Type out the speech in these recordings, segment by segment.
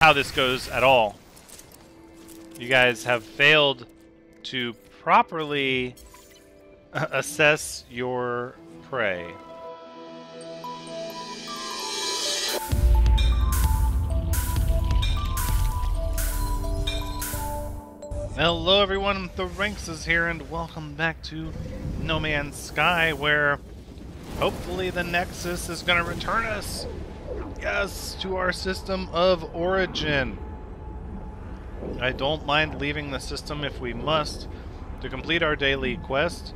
how this goes at all. You guys have failed to properly assess your prey. Hello everyone, the Ranks is here, and welcome back to No Man's Sky, where hopefully the Nexus is going to return us, yes, to our system of origin. I don't mind leaving the system if we must to complete our daily quest,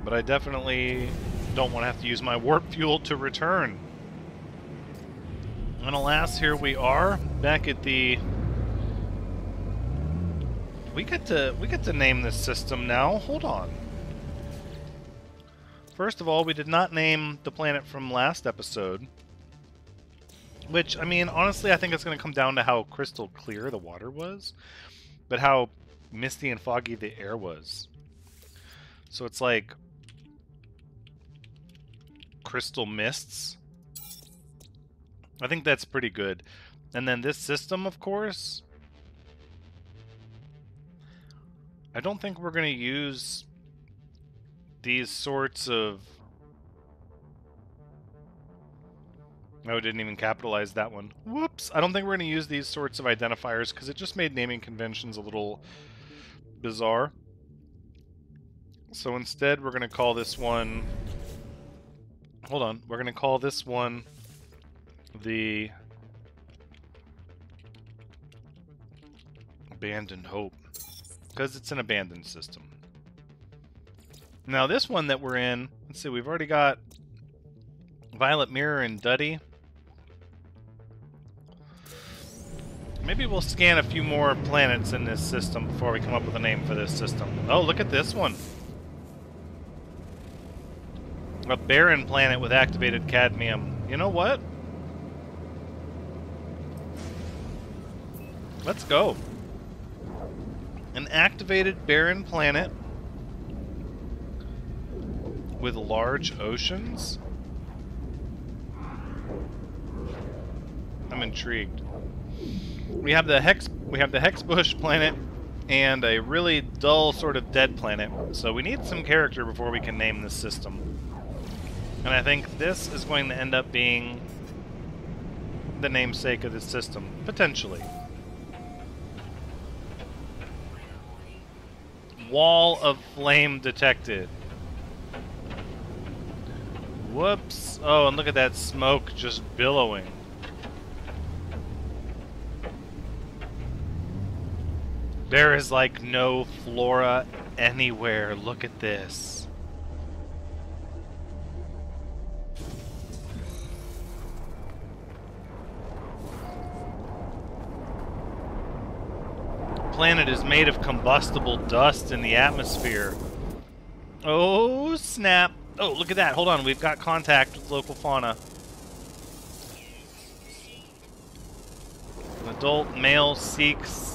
but I definitely don't want to have to use my warp fuel to return. And alas, here we are, back at the... We get to name this system now. Hold on. First of all, we did not name the planet from last episode. Which, I mean, honestly, I think it's going to come down to how crystal clear the water was, but how misty and foggy the air was. So it's like crystal mists. I think that's pretty good. And then this system, of course, I don't think we're going to use these sorts of... Oh, didn't even capitalize that one. Whoops! I don't think we're going to use these sorts of identifiers because it just made naming conventions a little bizarre. So instead, we're going to call this one... Hold on. We're going to call this one the Abandoned Hope, because it's an abandoned system. Now this one that we're in, let's see, we've already got Violet Mirror and Duddy. Maybe we'll scan a few more planets in this system before we come up with a name for this system. Oh, look at this one. A barren planet with activated cadmium. You know what? Let's go. An activated barren planet with large oceans? I'm intrigued. We have the Hexbush planet and a really dull sort of dead planet. So we need some character before we can name this system. And I think this is going to end up being the namesake of this system, potentially. Wall of flame detected. Whoops. Oh, and look at that smoke just billowing. There is like no flora anywhere. Look at this. Planet is made of combustible dust in the atmosphere. Oh, snap. Oh, look at that. Hold on. We've got contact with local fauna. An adult male seeks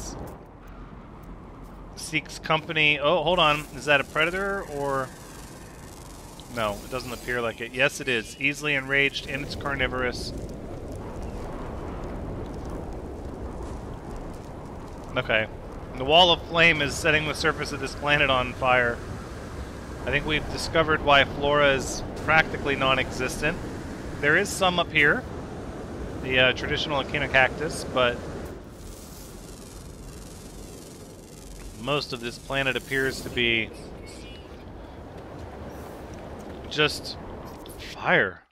company. Oh, hold on. Is that a predator or... No, it doesn't appear like it. Yes, it is. Easily enraged and it's carnivorous. Okay. The wall of flame is setting the surface of this planet on fire. I think we've discovered why flora is practically non-existent. There is some up here, the traditional echinocactus, but most of this planet appears to be just fire.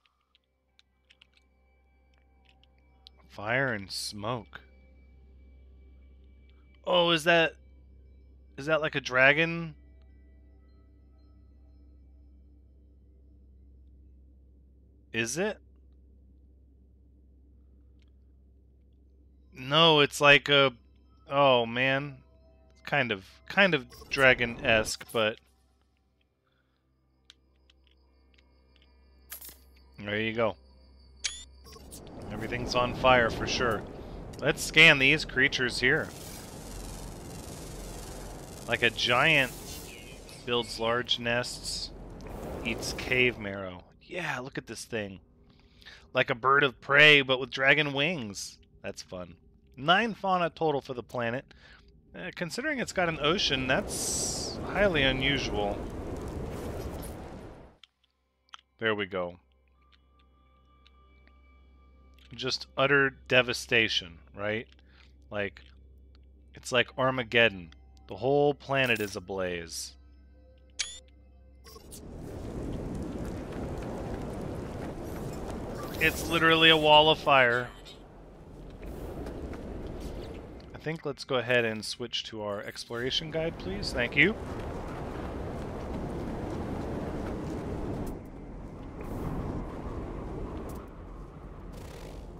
Fire and smoke. Oh, is that like a dragon? Is it? No, it's like a... Oh, man. Kind of dragon-esque, but... There you go. Everything's on fire for sure. Let's scan these creatures here. Like a giant builds large nests, eats cave marrow. Yeah, look at this thing. Like a bird of prey, but with dragon wings. That's fun. 9 fauna total for the planet. Considering it's got an ocean, that's highly unusual. There we go. Just utter devastation, right? Like, it's like Armageddon. The whole planet is ablaze. It's literally a wall of fire. I think let's go ahead and switch to our exploration guide, please. Thank you.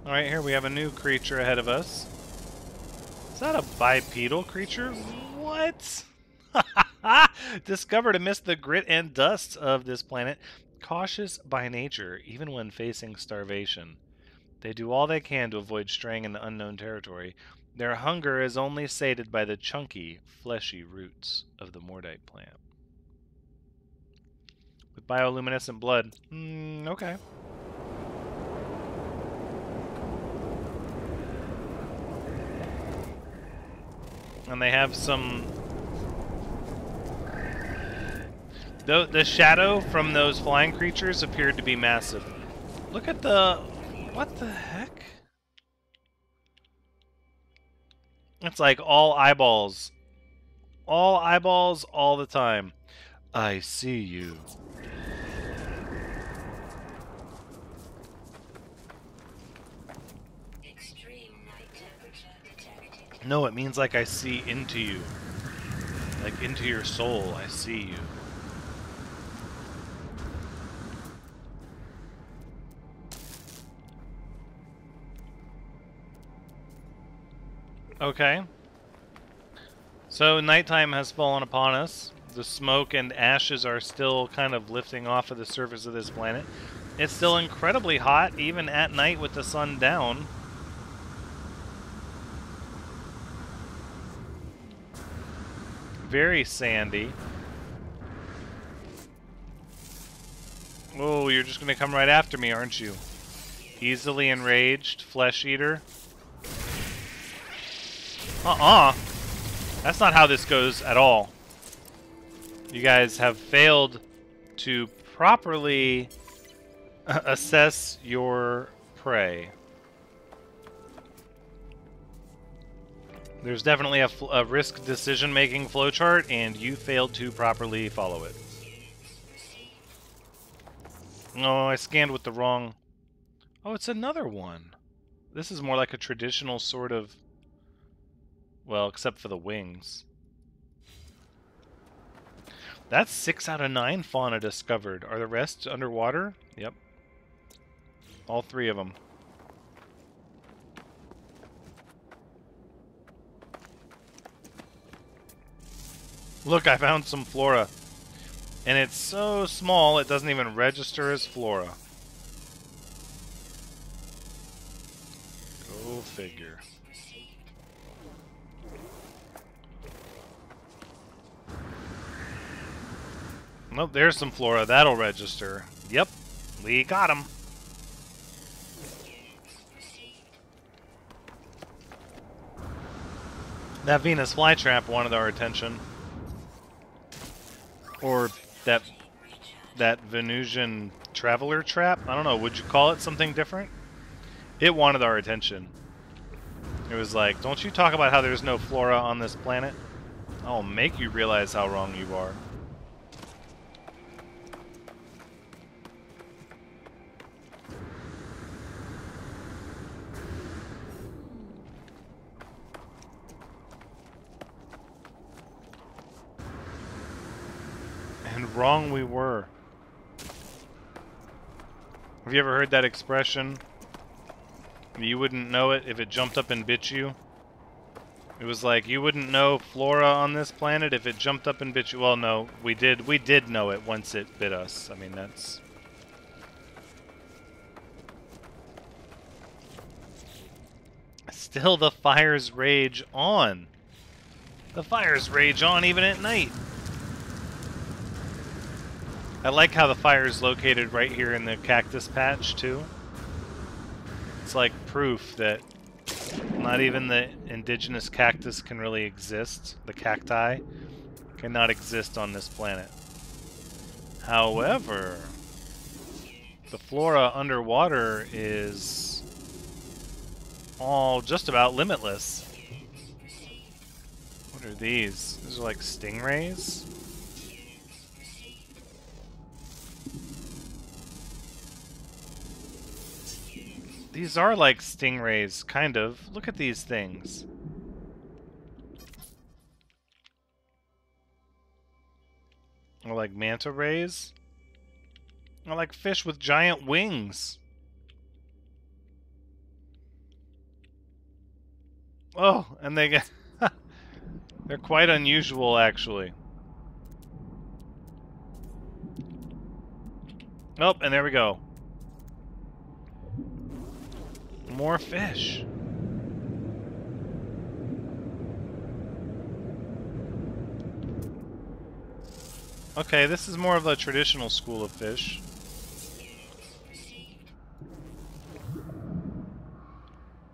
Alright, here we have a new creature ahead of us. Is that a bipedal creature? What? Discovered amidst the grit and dust of this planet. Cautious by nature, even when facing starvation. They do all they can to avoid straying into unknown territory. Their hunger is only sated by the chunky, fleshy roots of the mordite plant. With bioluminescent blood. Okay. And they have some... The shadow from those flying creatures appeared to be massive. Look at the... What the heck? It's like all eyeballs. All eyeballs all the time. I see you. No, it means like I see into you. Like into your soul, I see you. Okay. So nighttime has fallen upon us. The smoke and ashes are still kind of lifting off of the surface of this planet. It's still incredibly hot, even at night with the sun down. Very sandy. Oh, you're just going to come right after me, aren't you? Easily enraged, flesh eater. That's not how this goes at all. You guys have failed to properly assess your prey. There's definitely a risk decision-making flowchart, and you failed to properly follow it. No, I scanned with the wrong... Oh, it's another one. This is more like a traditional sort of... Well, except for the wings. That's 6 out of 9 fauna discovered. Are the rest underwater? Yep. All 3 of them. Look, I found some flora. And it's so small it doesn't even register as flora. Go figure. Nope, there's some flora. That'll register. Yep, we got him. That Venus flytrap wanted our attention. Or that Venusian traveler trap? I don't know, would you call it something different? It wanted our attention. It was like, don't you talk about how there's no flora on this planet? I'll make you realize how wrong you are. And wrong we were. Have you ever heard that expression? You wouldn't know it if it jumped up and bit you. It was like, you wouldn't know flora on this planet if it jumped up and bit you. Well, no, we did know it once it bit us. I mean, that's... Still, the fires rage on. The fires rage on even at night. I like how the fire is located right here in the cactus patch, too. It's like proof that Not even the indigenous cactus can really exist. The cacti cannot exist on this planet. However, the flora underwater is all just about limitless. What are these? These are like stingrays? These are like stingrays, kind of. Look at these things. Or like manta rays. Or like fish with giant wings. Oh, and they get... They're quite unusual, actually. Oh, and there we go. More fish. Okay, this is more of a traditional school of fish.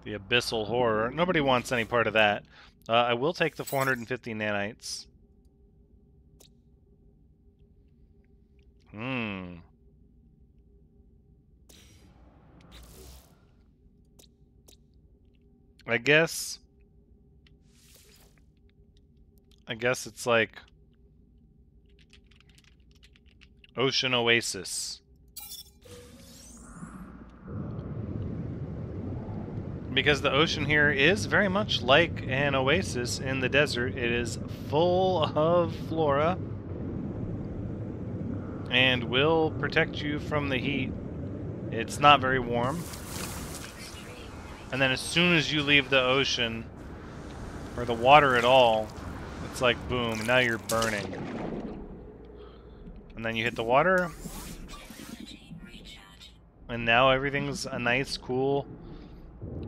The abyssal horror. Nobody wants any part of that. I will take the 450 nanites. I guess it's like Ocean Oasis. Because the ocean here is very much like an oasis in the desert. It is full of flora and will protect you from the heat. It's not very warm. And then as soon as you leave the ocean, or the water at all, it's like boom, now you're burning. And then you hit the water, and now everything's a nice, cool,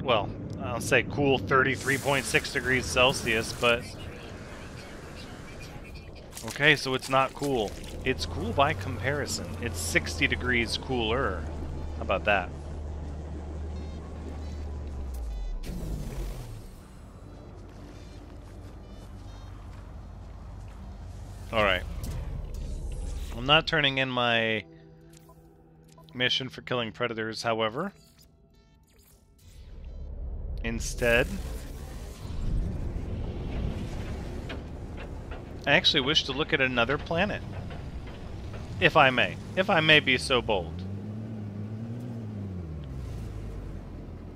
well, I'll say cool 33.6 degrees Celsius, but... Okay, so it's not cool. It's cool by comparison. It's 60 degrees cooler. How about that? Alright. I'm not turning in my mission for killing predators, however. Instead, I actually wish to look at another planet. If I may. If I may be so bold.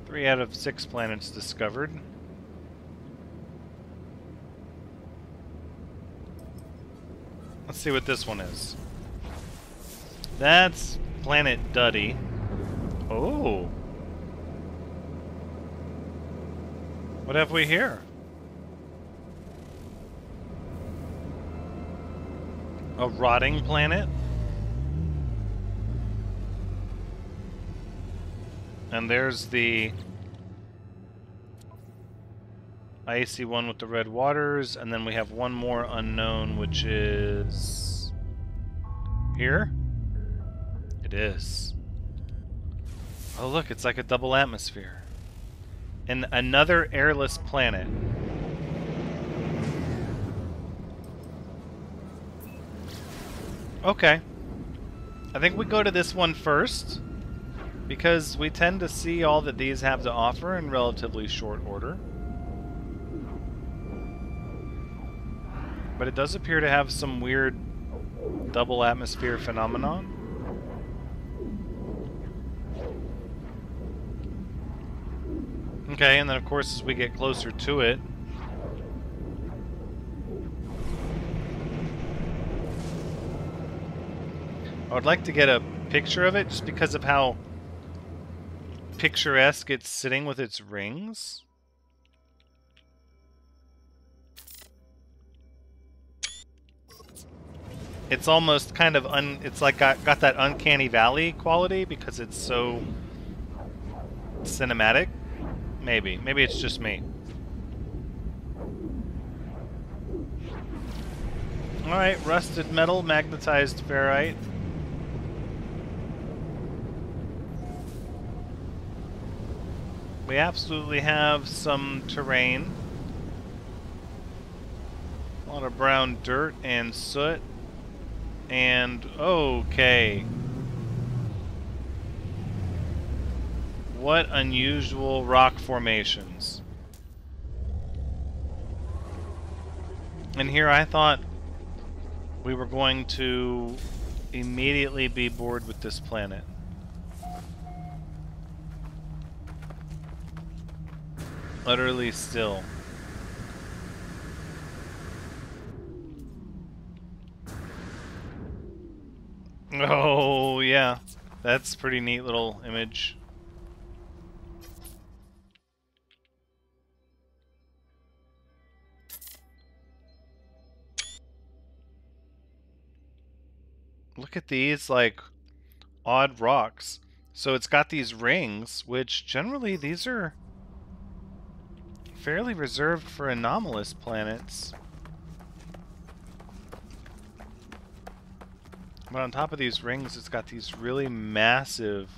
3 out of 6 planets discovered. Let's see what this one is. That's Planet Duddy. Oh. What have we here? A rotting planet? And there's the icy one with the red waters, and then we have one more unknown, which is... here? It is. Oh look, it's like a double atmosphere. And another airless planet. Okay. I think we go to this one first, because we tend to see all that these have to offer in relatively short order. But it does appear to have some weird double atmosphere phenomenon. Okay, and then of course as we get closer to it, I would like to get a picture of it just because of how picturesque it's sitting with its rings. It's almost kind of it's like got that uncanny valley quality because it's so cinematic. Maybe it's just me. Alright, rusted metal, magnetized ferrite. We absolutely have some terrain. A lot of brown dirt and soot. And, okay. What unusual rock formations. And here I thought we were going to immediately be bored with this planet. Utterly still. Oh, yeah. That's a pretty neat little image. Look at these, like, odd rocks. So it's got these rings, which generally these are fairly reserved for anomalous planets. But on top of these rings, it's got these really massive,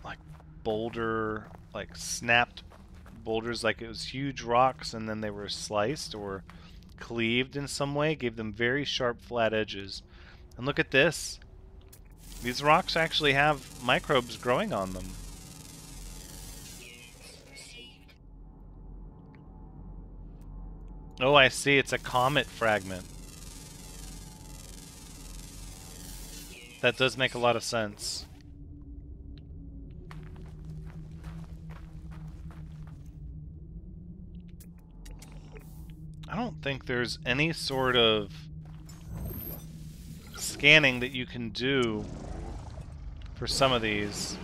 like, boulder, like, snapped boulders, like it was huge rocks and then they were sliced or cleaved in some way, gave them very sharp, flat edges. And look at this. These rocks actually have microbes growing on them. Oh, I see. It's a comet fragment. That does make a lot of sense. I don't think there's any sort of scanning that you can do for some of these.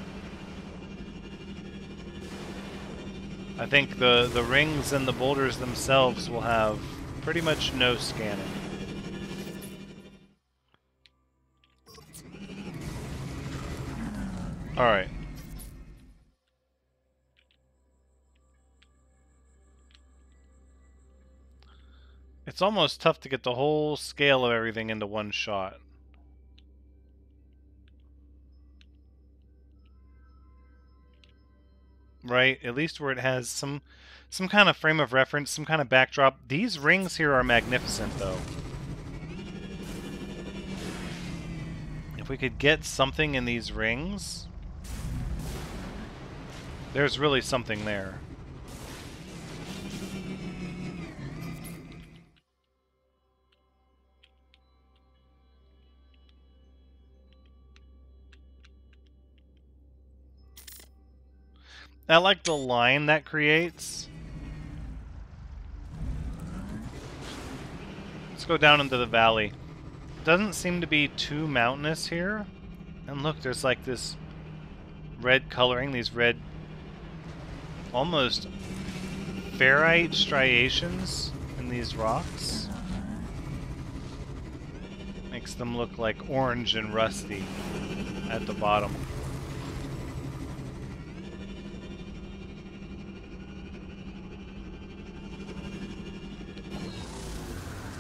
I think the rings and the boulders themselves will have pretty much no scanning. Alright. It's almost tough to get the whole scale of everything into one shot. Right? At least where it has some kind of frame of reference, some kind of backdrop. These rings here are magnificent, though. If we could get something in these rings, there's really something there. I like the line that creates. Let's go down into the valley. Doesn't seem to be too mountainous here. And look, there's like this red coloring, these red, almost ferrite striations in these rocks. Makes them look like orange and rusty at the bottom.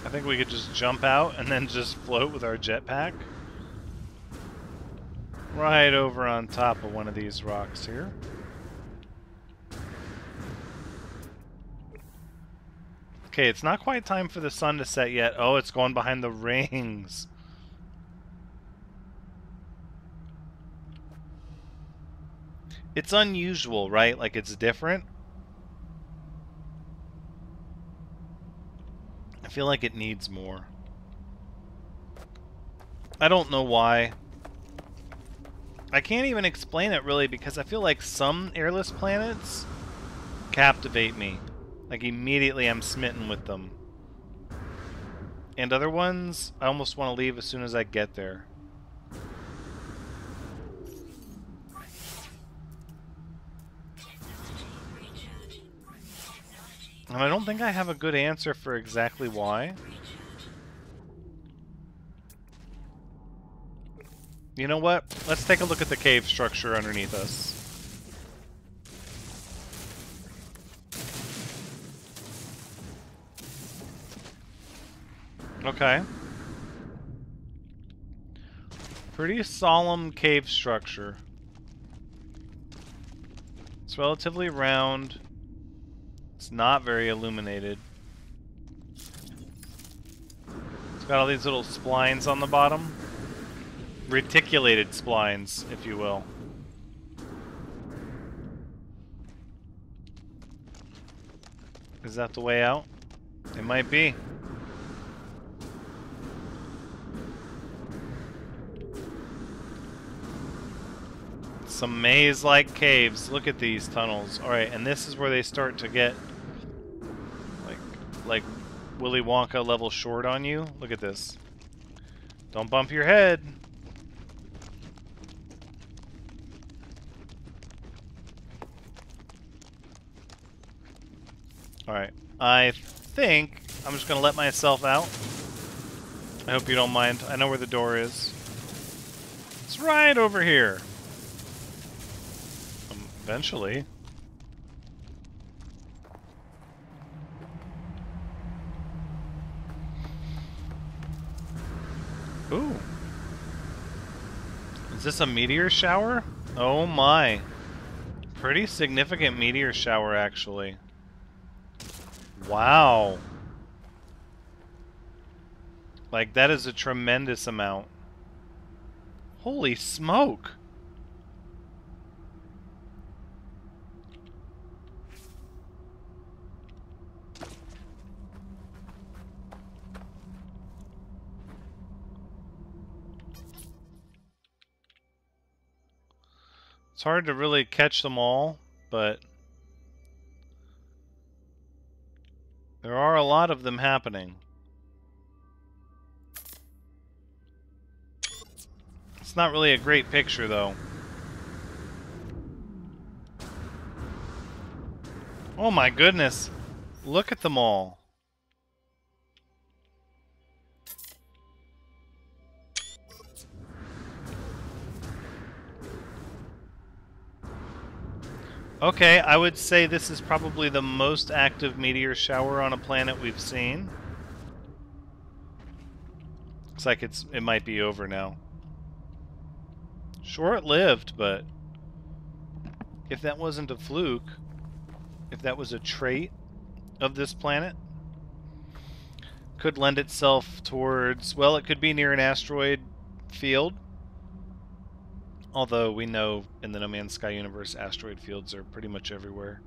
I think we could just jump out and then just float with our jetpack right over on top of one of these rocks here. Okay, it's not quite time for the sun to set yet. Oh, it's going behind the rings. It's unusual, right? Like, it's different. I feel like it needs more. I don't know why. I can't even explain it really, because I feel like some airless planets captivate me. Like, immediately I'm smitten with them. And other ones, I almost want to leave as soon as I get there. And I don't think I have a good answer for exactly why. You know what? Let's take a look at the cave structure underneath us. Okay. Pretty solemn cave structure. It's relatively round. It's not very illuminated. It's got all these little splines on the bottom. Reticulated splines, if you will. Is that the way out? It might be. Some maze-like caves. Look at these tunnels. Alright, and this is where they start to get like Willy Wonka level short on you. Look at this. Don't bump your head. Alright, I think I'm just going to let myself out. I hope you don't mind. I know where the door is. It's right over here. Eventually. Ooh. Is this a meteor shower? Oh my. Pretty significant meteor shower, actually. Wow. Like, that is a tremendous amount. Holy smoke. It's hard to really catch them all, but there are a lot of them happening. It's not really a great picture, though. Oh my goodness. Look at them all. Okay, I would say this is probably the most active meteor shower on a planet we've seen. Looks like it might be over now. Short-lived, but if that wasn't a fluke, if that was a trait of this planet, could lend itself towards, well, it could be near an asteroid field. Although we know in the No Man's Sky universe, asteroid fields are pretty much everywhere.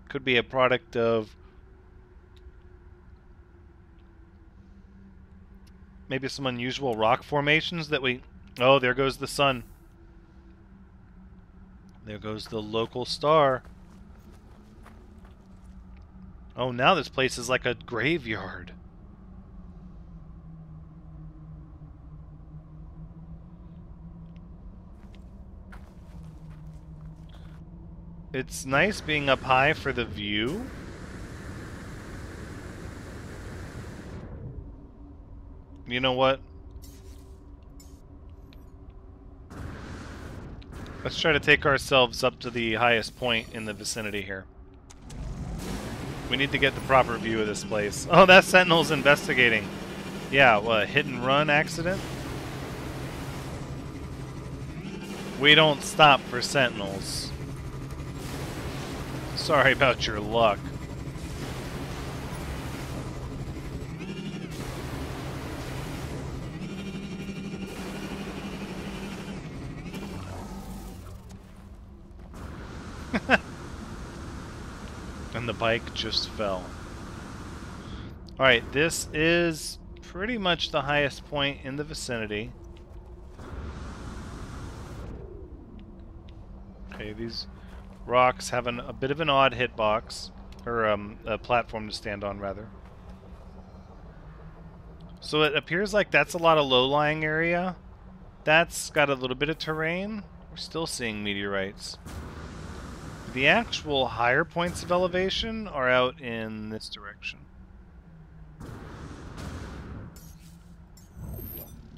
Could be a product of maybe some unusual rock formations that we... Oh, there goes the sun. There goes the local star. Oh, now this place is like a graveyard. It's nice being up high for the view. You know what? Let's try to take ourselves up to the highest point in the vicinity here. We need to get the proper view of this place. Oh, that Sentinel's investigating. Yeah, what, a hit and run accident? We don't stop for Sentinels. Sorry about your luck. And the bike just fell. Alright, this is pretty much the highest point in the vicinity. Okay, these rocks have a bit of an odd hitbox, or a platform to stand on, rather. So it appears like that's a lot of low-lying area. That's got a little bit of terrain. We're still seeing meteorites. The actual higher points of elevation are out in this direction.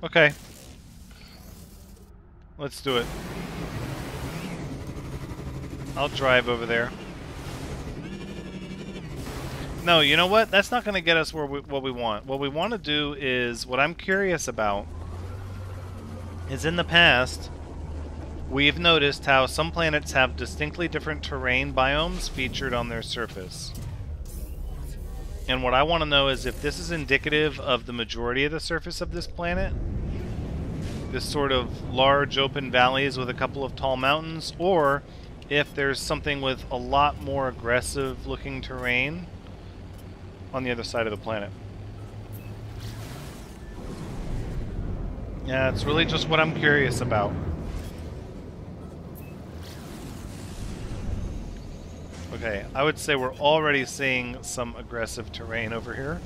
Okay. Let's do it. I'll drive over there. No, you know what? That's not going to get us what we want. What we want to do is, what I'm curious about is in the past, we've noticed how some planets have distinctly different terrain biomes featured on their surface. And what I want to know is if this is indicative of the majority of the surface of this planet, this sort of large open valleys with a couple of tall mountains, or if there's something with a lot more aggressive looking terrain on the other side of the planet. Yeah, it's really just what I'm curious about. Okay, I would say we're already seeing some aggressive terrain over here.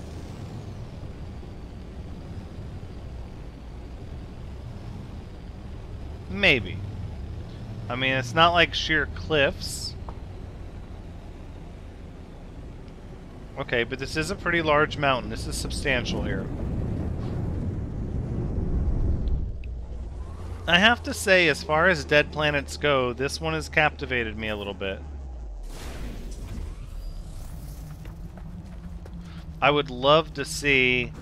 Maybe. I mean, it's not like sheer cliffs. Okay, but this is a pretty large mountain. This is substantial here. I have to say, as far as dead planets go, this one has captivated me a little bit. I would love to see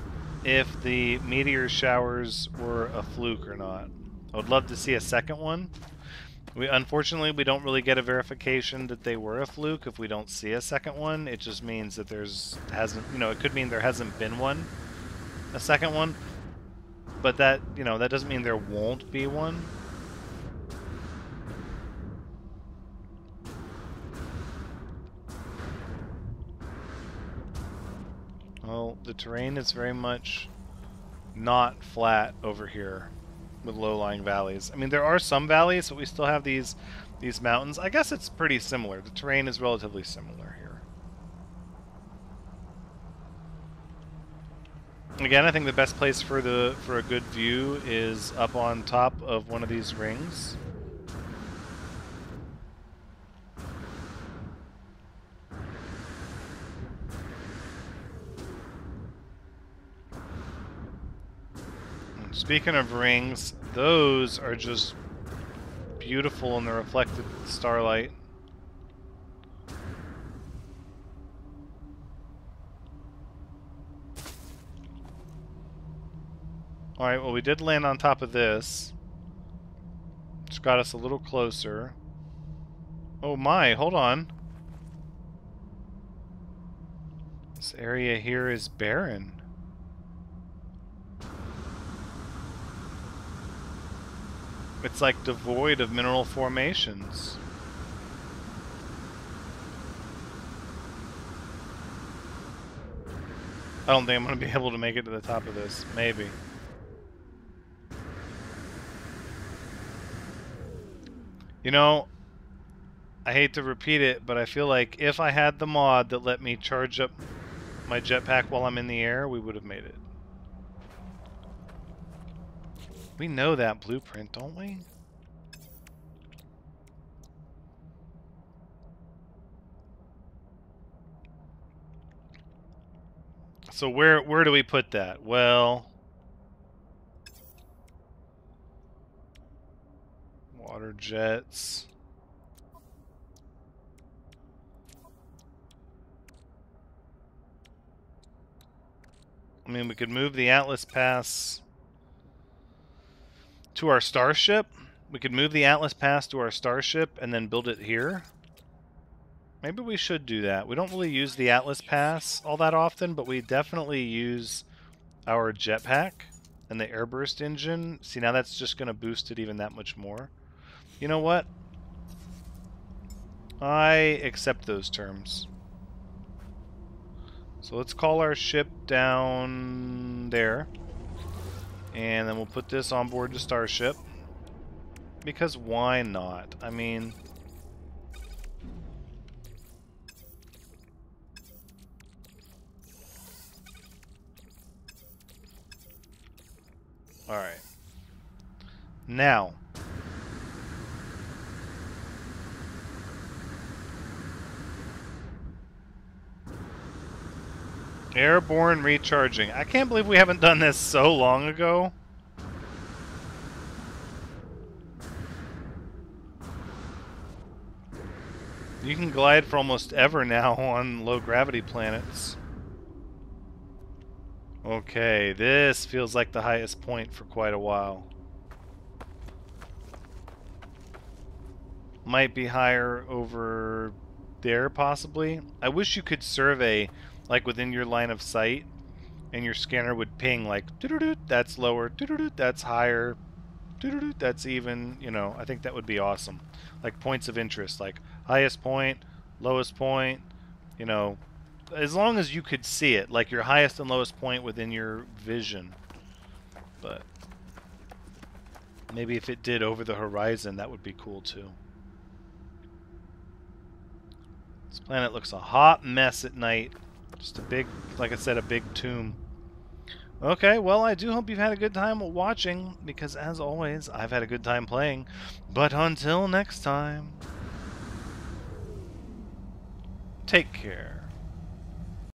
if the meteor showers were a fluke or not. I would love to see a second one. Unfortunately, we don't really get a verification that they were a fluke if we don't see a second one. It just means that it could mean there hasn't been one, a second one. But that, that doesn't mean there won't be one. Well, the terrain is very much not flat over here with low-lying valleys. I mean, there are some valleys, but we still have these mountains. I guess it's pretty similar. The terrain is relatively similar here. Again, I think the best place for a good view is up on top of one of these rings. Speaking of rings, those are just beautiful in the reflected starlight. Alright, well, we did land on top of this, which got us a little closer. Oh my, hold on. This area here is barren. It's like devoid of mineral formations. I don't think I'm going to be able to make it to the top of this. Maybe. You know, I hate to repeat it, but I feel like if I had the mod that let me charge up my jetpack while I'm in the air, we would have made it. We know that blueprint, don't we? So where do we put that? Well, water jets. I mean, we could move the Atlas Pass to our starship. We could move the Atlas Pass to our starship and then build it here. Maybe we should do that. We don't really use the Atlas Pass all that often, but we definitely use our jetpack and the airburst engine. See, now that's just going to boost it even that much more. You know what? I accept those terms. So let's call our ship down there. And then we'll put this on board the starship. Because why not? I mean... Alright. Now... Airborne recharging. I can't believe we haven't done this so long ago. You can glide for almost ever now on low gravity planets. Okay, this feels like the highest point for quite a while. might be higher over there, possibly. I wish you could survey, like, within your line of sight, and your scanner would ping, like, doo-doo-doo, that's lower, doo-doo-doo, that's higher, doo-doo-doo, that's even, you know, I think that would be awesome. Like, points of interest, like, highest point, lowest point, you know, as long as you could see it, like your highest and lowest point within your vision. But maybe if it did over the horizon, that would be cool too. This planet looks a hot mess at night. Just a big, like I said, a big tomb. Okay, well, I do hope you've had a good time watching, because as always, I've had a good time playing. But until next time, take care.